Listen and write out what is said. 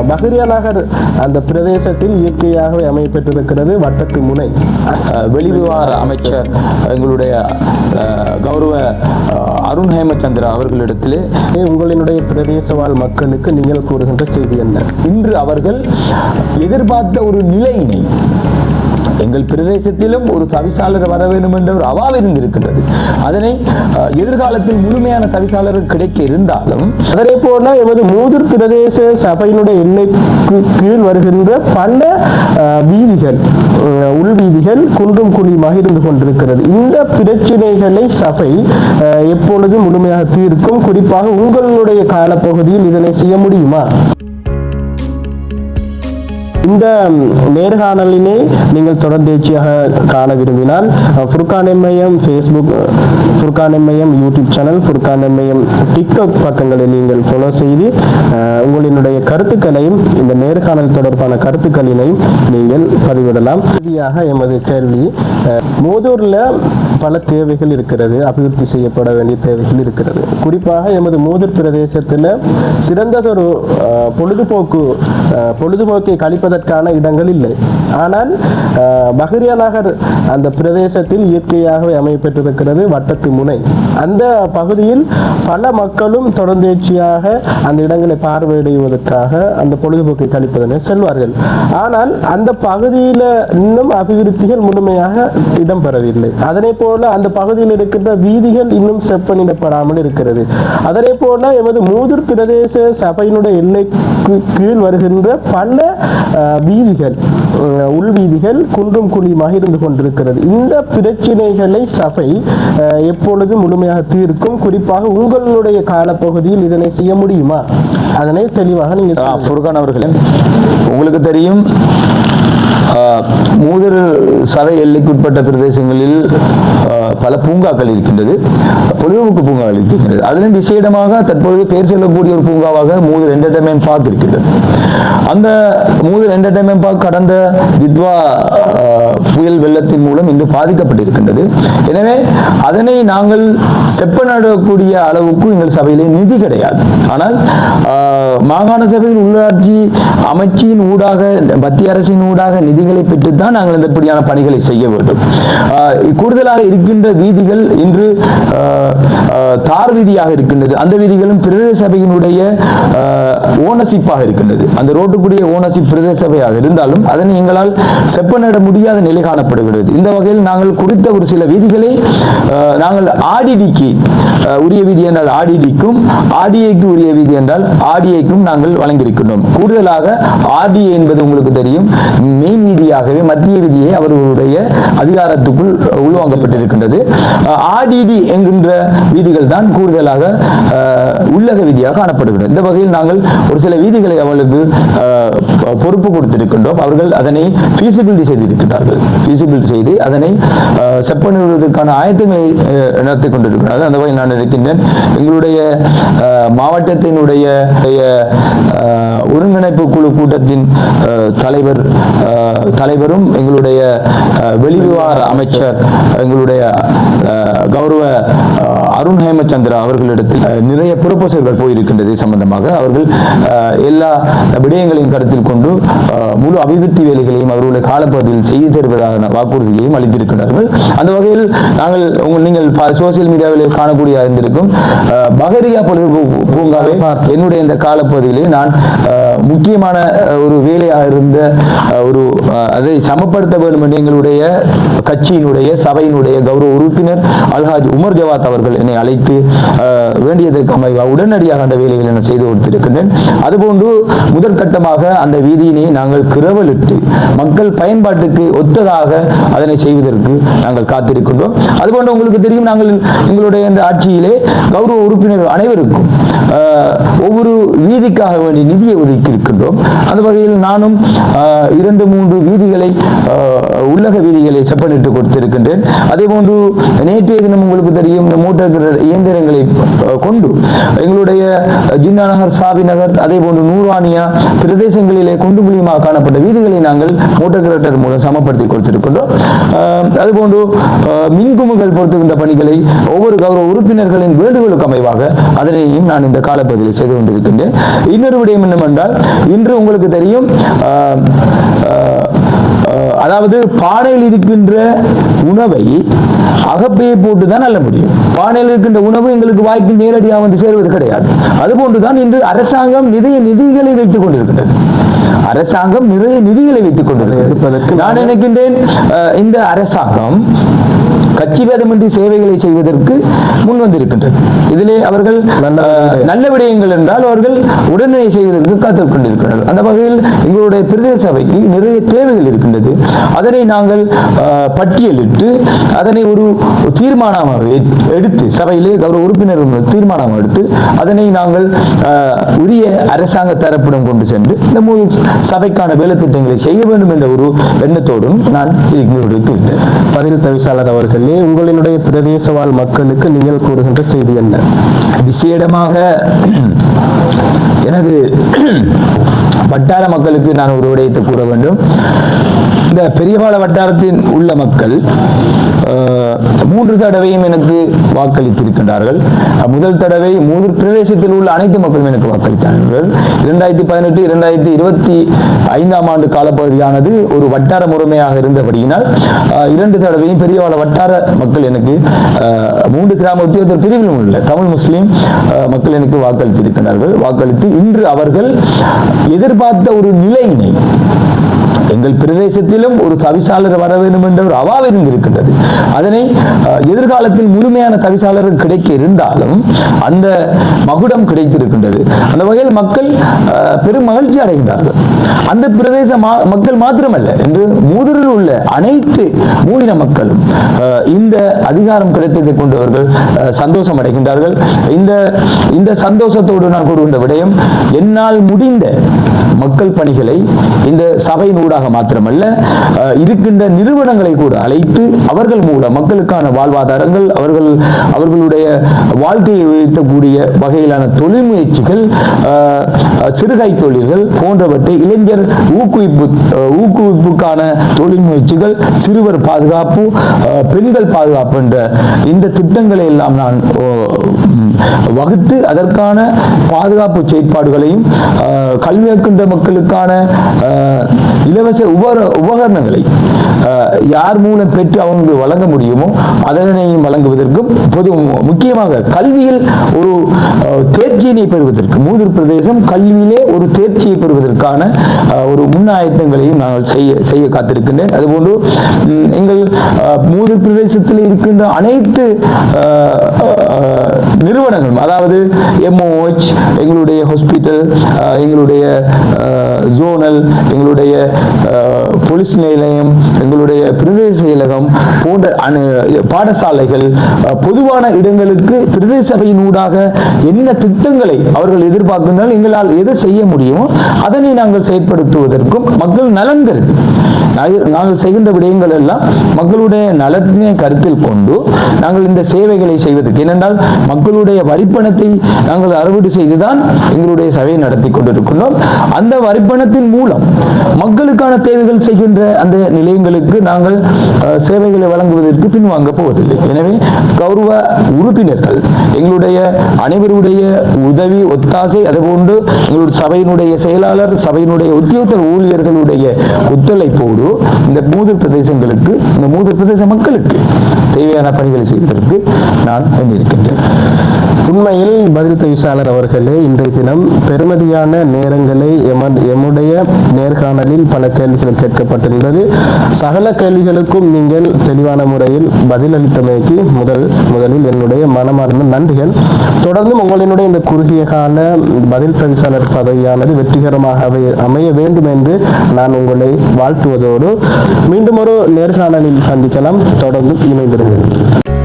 பஹ்ரியா நகர் அந்த பிரதேசத்தில் இயற்கையாகவே அமையப்பட்டிருக்கிறது வட்டத்து முனை. வெளிவிவகார அமைச்சர் எங்களுடைய கௌரவ அருண் ஹேமச்சந்திரா அவர்களிடத்திலே உங்களினுடைய பிரதேச வாழ் மக்களுக்கு நீங்கள் கூறுகின்ற செய்தி என்ன? இன்று அவர்கள் எதிர்பார்த்த ஒரு நிலையினை எங்கள் பிரதேசத்திலும் ஒரு தவிசாளர் வர வேண்டும் என்ற ஒரு அவாவு இருந்திருக்கின்றது. அதனை எதிர்காலத்தில் முழுமையான தவிசாளர் கிடைக்க இருந்தாலும் அதே போல எமது மூதூர் பிரதேச சபையினுடைய எல்லைக்கு கீழ் வருகின்ற பல வீதிகள் உள்வீதிகள் குன்றும் குழியுமாக இருந்து கொண்டிருக்கிறது. இந்த பிரச்சனைகளை சபை எப்பொழுது முழுமையாக தீர்க்கும்? குறிப்பாக உங்களுடைய காலப்பகுதியில் இதனை செய்ய முடியுமா? இந்த நேர்காணலினை நீங்கள் தொடர்ந்தேர்ச்சியாக காண விரும்பினால் Furqan MIM Facebook, Furqan MIM YouTube channel, Furqan MIM TikTok பக்கங்களை நீங்கள் ஃபாலோ செய்து உங்களினுடைய கருத்துக்களையும் இந்த நேர்காணல் தொடர்பான கருத்துக்களினையும் நீங்கள் பதிவிடலாம். இறுதியாக எமது கேள்வி, மூதூரில் பல தேவைகள் இருக்கிறது, அபிவிருத்தி செய்யப்பட வேண்டிய தேவைகள் இருக்கிறது. குறிப்பாக எமது மூதூர் பிரதேசத்தில் சிறந்ததொரு பொழுதுபோக்கை கழிப்பதற்கான இடங்கள் இல்லை. ஆனால் பஹ்ரியா நகர் அந்த பிரதேசத்தில் இயற்கையாகவே அமையப்பட்டிருக்கிறது வட்டத்து முனை. அந்த பகுதியில் பல மக்களும் தொடர்ந்தேர்ச்சியாக அந்த இடங்களை பார்வையிடுவதற்காக அந்த பொழுதுபோக்கை கழிப்பதனை செல்வார்கள். ஆனால் அந்த பகுதியில் இன்னும் அபிவிருத்திகள் முழுமையாக இடம்பெறவில்லை. அதனை போல அந்த பகுதியில் இருக்கின்ற வீதிகள் இன்னும் செப்பனிடப்படாமல் இருக்கிறது. அதனை போல எமது மூதூர் பிரதேச சபையினுடைய எல்லைக்கு கீழ் வருகின்ற பல வீதிகள் உள்வீதிகள் குன்றும் குழியுமாக இருந்து கொண்டிருக்கிறது. இந்த பிரச்சனைகளை சபை எப்பொழுது முழுமையாக தீர்க்கும்? குறிப்பாக உங்களுடைய காலப்பகுதியில் இதனை செய்ய முடியுமா? அதனை தெளிவாக நீங்கள் ஃபுர்கான் அவர்களே, உங்களுக்கு தெரியும் மூதூர் சபை எல்லைக்குட்பட்ட பிரதேசங்களில் பல பூங்காக்கள் இருக்கின்றது, பொழுதுபோக்கு பூங்காக்கள் இருக்கின்றது. அதிலும் விசேடமாக தற்பொழுது பெயர் சொல்லக்கூடிய ஒரு பூங்காவாக மூதூர் என்டர்டைன்மெண்ட் பார்க் இருக்கின்றது. அந்த மூதூர் என்டர்டைன்மெண்ட் பார்க் கடந்த வித்வா புயல் வெள்ளத்தின் மூலம் இன்று பாதிக்கப்பட்டிருக்கின்றது. எனவே அதனை நாங்கள் செப்பனிடக்கூடிய அளவுக்கு எங்கள் சபையிலே நிதி கிடையாது. ஆனால் மாகாண சபையில் உள்ளாட்சி அமைச்சின் ஊடாக மத்திய அரசின் ஊடாக நிதிகளை பெற்றுத்தான் நாங்கள் இப்படியான பணிகளை செய்ய வேண்டும். கூடுதலாக இருக்கின்ற வீதிகள் இன்று தார் வீதியாக இருக்கின்றது. அந்த வீதிகளும் பிரதேச சபையினுடைய ஓனர்ஷிப்பாக இருக்கின்றது. அந்த ரோட்டுக்குரிய ஓனர்ஷிப் பிரதேச சபையாக இருந்தாலும் அதனை எங்களால் செப்பனிட முடியாத நிலை காணப்படுகிறது. இந்த வகையில் நாங்கள் குறித்த ஒரு சில வீதிகளை நாங்கள் ஆர்டிடிக்கு உரிய வீதி என்றால் ஆர்டிடிக்கும், ஆர்டிஏக்கு உரிய வீதி என்றால் ஆர்டிஏக்கும் நாங்கள் வழங்கியிருக்கின்றோம். கூடுதலாக ஆர்டிஏ என்பது உங்களுக்கு தெரியும் மெயின் வீதியாகவே மத்திய வீதியை அவர்களுடைய அதிகாரத்துக்குள் உள்வாங்கப்பட்டிருக்கின்றது. ஆர்டிடி என்கின்ற வீதிகள் தான் கூடுதலாக உள்ளக வீதியாக காணப்படுகிறது. இந்த வகையில் நாங்கள் ஒரு சில வீதிகளை அவர்களுக்கு பொறுப்பு கொடுத்திருக்கின்றோம். அவர்கள் அதனை ஃபீசிபிலிட்டி செய்திருக்கிறார்கள். ஃபீசிபிலிட்டி செய்து அதனை செப்பனிடுவதற்கான ஆயத்தங்களை நடத்தி கொண்டிருக்கிறார்கள். அந்த வகையில் நான் இருக்கின்றேன். எங்களுடைய மாவட்டத்தினுடைய ஒருங்கிணைப்பு குழு கூட்டத்தின் தலைவரும் எங்களுடைய வெளிவிவகார அமைச்சர் எங்களுடைய கௌரவ அருண் ஹேமச்சந்திரா அவர்களிடத்தில் நிறைய ப்ரொபோசல்கள் போயிருக்கின்றது. சம்பந்தமாக அவர்கள் எல்லா விடயங்களையும் கருத்தில் கொண்டு முழு அபிவிருத்தி வேலைகளையும் அவர்களுடைய காலப்பகுதியில் செய்து தருவதான வாக்குறுதியையும் அளித்திருக்கிறார்கள். அந்த வகையில் நீங்கள் சோசியல் மீடியாவில் காணக்கூடிய இருந்திருக்கும் பஹ்ரியா பூங்காவை என்னுடைய இந்த காலப்பகுதியிலே நான் முக்கியமான ஒரு வேலையாக இருந்த ஒரு அதை சமப்படுத்த வேண்டும் என்று எங்களுடைய கட்சியினுடைய சபையினுடைய கௌரவ உறுப்பினர் அல்ஹாஜ் உமர் ஜவாத் அவர்கள் என்னை அழைத்து வேண்டியதற்கு அமைவாக உடனடியாக அந்த வேலைகளை நான் செய்து கொடுத்திருக்கின்றேன். அதுபோன்று முதற்கட்டமாக அந்த வீதியினை நாங்கள் கிரவலிட்டு மக்கள் பயன்பாட்டுக்கு ஒத்ததாக அதனை செய்வதற்கு நாங்கள் காத்திருக்கின்றோம். அதுபோன்று உங்களுக்கு தெரியும் நாங்கள் எங்களுடைய இந்த ஆட்சியிலே கௌரவ உறுப்பினர் அனைவருக்கும் ஒவ்வொரு வீதிக்காக வேண்டிய நிதியை ஒதுக்கி இருக்கின்றோம். அந்த வகையில் நானும் 2-3 வீதிகளை உள்ளக வீதிகளை செப்பனிட்டு கொடுத்திருக்கின்றேன். அதே போன்று நேற்றைய தினம் உங்களுக்கு தெரியும் இந்த மோட்டார் இயந்திரங்களை கொண்டு எங்களுடைய ஜின்னா நகர், சாவி நகர், அதே போன்று நூறானியா பிரதேசங்களிலே குண்டு குழியுமாக காணப்பட்ட வீதிகளை நாங்கள் மோட்டார் கிரேட்டர் மூலம் சமப்படுத்தி கொடுத்திருக்கின்றோம். அதுபோன்று மின்குமுகள் பொருத்துகின்ற பணிகளை ஒவ்வொரு கௌரவ உறுப்பினர்களின் வேண்டுகோளுக்கு அமைவாக அதனையும் நான் இந்த காலப்பகுதியில் செய்து கொண்டிருக்கின்றேன். இன்னொரு விடயம் என்னவென்றால், இன்று உங்களுக்கு தெரியும் அதாவது பானையில் இருக்கின்ற உணவை அகப்பையை போட்டுதான் அல்ல முடியும். பானையில் இருக்கின்ற உணவு எங்களுக்கு வாய்க்கு நேரடியாக வந்து சேர்வது கிடையாது. அதுபோன்றுதான் இன்று அரசாங்கம் நிறைய நிதிகளை வைத்துக் கொண்டிருக்கிறது. அரசாங்கம் நிறைய நிதிகளை வைத்துக் கொண்டிருக்கிறது. நான் நினைக்கின்றேன் இந்த அரசாங்கம் கட்சி பேதமின்றி சேவைகளை செய்வதற்கு முன் வந்திருக்கின்றது. இதிலே அவர்கள் நல்ல விடயங்கள் என்றால் அவர்கள் உடனே செய்வதற்கு காத்துக் கொண்டிருக்கிறார்கள். அந்த வகையில் எங்களுடைய பிரதேச சபைக்கு நிறைய தேவைகள் இருக்கின்றது. அதனை நாங்கள் பட்டியலிட்டு அதனை ஒரு தீர்மானமாக எடுத்து சபையிலே கௌரவ உறுப்பினர்கள் தீர்மானம் எடுத்து அதனை நாங்கள் உரிய அரசாங்க தரப்பிடம் கொண்டு சென்று இந்த சபைக்கான வேலை திட்டங்களை செய்ய வேண்டும் என்ற ஒரு எண்ணத்தோடும் நான் இருக்கின்றேன். பதில் தவிசாளர் அவர்களே, உங்களினுடைய பிரதேச வாழ் மக்களுக்கு நீங்கள் கூறுகின்ற செய்தி என்ன? விசேடமாக எனது வட்டார மக்களுக்கு நான் ஒரு விடயத்தை கூற வேண்டும். இந்த பெரியபாள வட்டாரத்தின் உள்ள மக்கள் 3 தடவையும் எனக்கு வாக்களித்திருக்கின்றார்கள். முதல் தடவை மூதூர் பிரதேசத்தில் உள்ள அனைத்து மக்களும் எனக்கு வாக்களித்தார்கள். 2018, 2025 ஆண்டு காலப்பகுதியானது ஒரு வட்டார முறைமையாக இருந்தபடியினால் 2 தடவையும் பெரியபாள வட்டார மக்கள் எனக்கு 3 கிராம உத்தியோகத்தர் பிரிவிலும் உள்ள தமிழ் முஸ்லிம் மக்கள் எனக்கு வாக்களித்திருக்கிறார்கள். வாக்களித்து இன்று அவர்கள் எதிர்பார்த்த ஒரு நிலையினை எங்கள் பிரதேசத்திலும் ஒரு தவிசாளர் வர வேண்டும் என்ற ஒரு அவாவிருந்து இருக்கின்றது. அதனை எதிர்காலத்தில் முழுமையான தவிசாளர் கிடைக்க இருந்தாலும் அந்த மகுடம் கிடைத்திருக்கின்றது. அந்த வகையில் மக்கள் பெரும் மகிழ்ச்சி அடைகின்றார்கள். அந்த பிரதேச மக்கள் மாத்திரமல்ல, என்று மூதூரில் உள்ள அனைத்து மூலின மக்களும் இந்த அதிகாரம் கிடைத்ததை கொண்டு அவர்கள் சந்தோஷம் அடைகின்றார்கள். இந்த சந்தோஷத்தோடு நான் கூறுகின்ற விடயம், என்னால் முடிந்த மக்கள் பணிகளை இந்த சபையின் ஊடாக மாத்திரமல்ல இருக்கின்ற நிறுவனங்களை கூட அழைத்து அவர்கள் மூலம் மக்களுக்கான வாழ்வாதாரங்கள், அவர்களுடைய வாழ்க்கையை உயர்த்தக்கூடிய வகையிலான தொழில் முயற்சிகள், சிறுகை தொழில்கள் போன்றவற்றை இளைஞர் ஊக்குவிப்புக்கான தொழில் முயற்சிகள், சிறுவர் பாதுகாப்பு, பெண்கள் பாதுகாப்பு என்ற இந்த திட்டங்களை எல்லாம் நான் வகுத்து அதற்கான பாதுகாப்பு செயற்பாடுகளையும் கல்வி கற்கின்ற மக்களுக்கான இலவச உபகரணங்களை யார் மூலம் பெற்று அவங்க வழங்க முடியுமோ அதனையும் வழங்குவதற்கும் முக்கியமாக கல்வியில் ஒரு தேர்ச்சியினை பெறுவதற்கு மூதூர் பிரதேசம் கல்வியிலே ஒரு தேர்ச்சியை பெறுவதற்கான ஒரு முன்னாயத்தங்களையும் நாங்கள் செய்ய காத்திருக்கின்றேன். அதுபோன்று எங்கள் மூதூர் பிரதேசத்தில் இருக்கின்ற அனைத்து நிறுவனங்களும், அதாவது MOH, எங்களுடைய ஹாஸ்பிட்டல், எங்களுடைய ஜோனல், எங்களுடைய போலீஸ் நிலையம், எங்களுடைய பிரதேச செயலகம் போன்ற பாடசாலைகள், பொதுவான இடங்களுக்கு பிரதேச சபையின் ஊடாக என்ன திட்டங்களை அவர்கள் எதிர்பார்க்கின்றனர், எங்களால் எதை செய்ய முடியுமோ அதனை நாங்கள் செயற்படுத்துவதற்கும் மக்கள் நலன்கள் நாங்கள் செய்கின்ற விடயங்கள் எல்லாம் மக்களுடைய நலத்தினை கருத்தில் கொண்டு நாங்கள் இந்த சேவைகளை செய்வதற்கு, ஏனென்றால் மக்களுடைய வரிப்பணத்தை நாங்கள் அறுவடை செய்துதான் எங்களுடைய சபையை நடத்தி கொண்டிருக்கிறோம். அந்த வரிப்பணத்தின் மூலம் மக்களுக்கான தேவைகள் செய்கின்ற அந்த நிலையங்களுக்கு நாங்கள் சேவைகளை வழங்குவதற்கு பின்வாங்க போவதில்லை. எனவே கௌரவ உறுப்பினர்கள் எங்களுடைய அனைவருடைய உதவி ஒத்தாசை, அதுபோன்று எங்களுடைய சபையினுடைய செயலாளர், சபையினுடைய உத்தியோகத்தர் ஊழியர்களுடைய ஒத்துழைப்போடு இந்த மூதூர் பிரதேசங்களுக்கு, இந்த மூதூர் பிரதேச மக்களுக்கு தேவையான பணிகளை செய்வதற்கு நான் எண்ணியிருக்கின்றேன். உண்மையில் பதில் தவிசாளர் அவர்களே, இன்றைய தினம் பெருமதியான நேரங்களை எம்முடைய நேர்காணலில் பல கேள்விகள் கேட்கப்பட்டிருந்தது. சகல கேள்விகளுக்கும் நீங்கள் தெளிவான முறையில் பதிலளித்தமைக்கு முதலில் என்னுடைய மனமார்ந்த நன்றிகள். தொடர்ந்தும் உங்களினுடைய இந்த குறுகிய கால பதில் தவிசாளர் பதவியானது வெற்றிகரமாக அமைய வேண்டும் என்று நான் உங்களை வாழ்த்துவதோடு மீண்டும் ஒரு நேர்காணலில் சந்திக்கலாம். தொடர்ந்து இணைந்திருக்கிறேன்.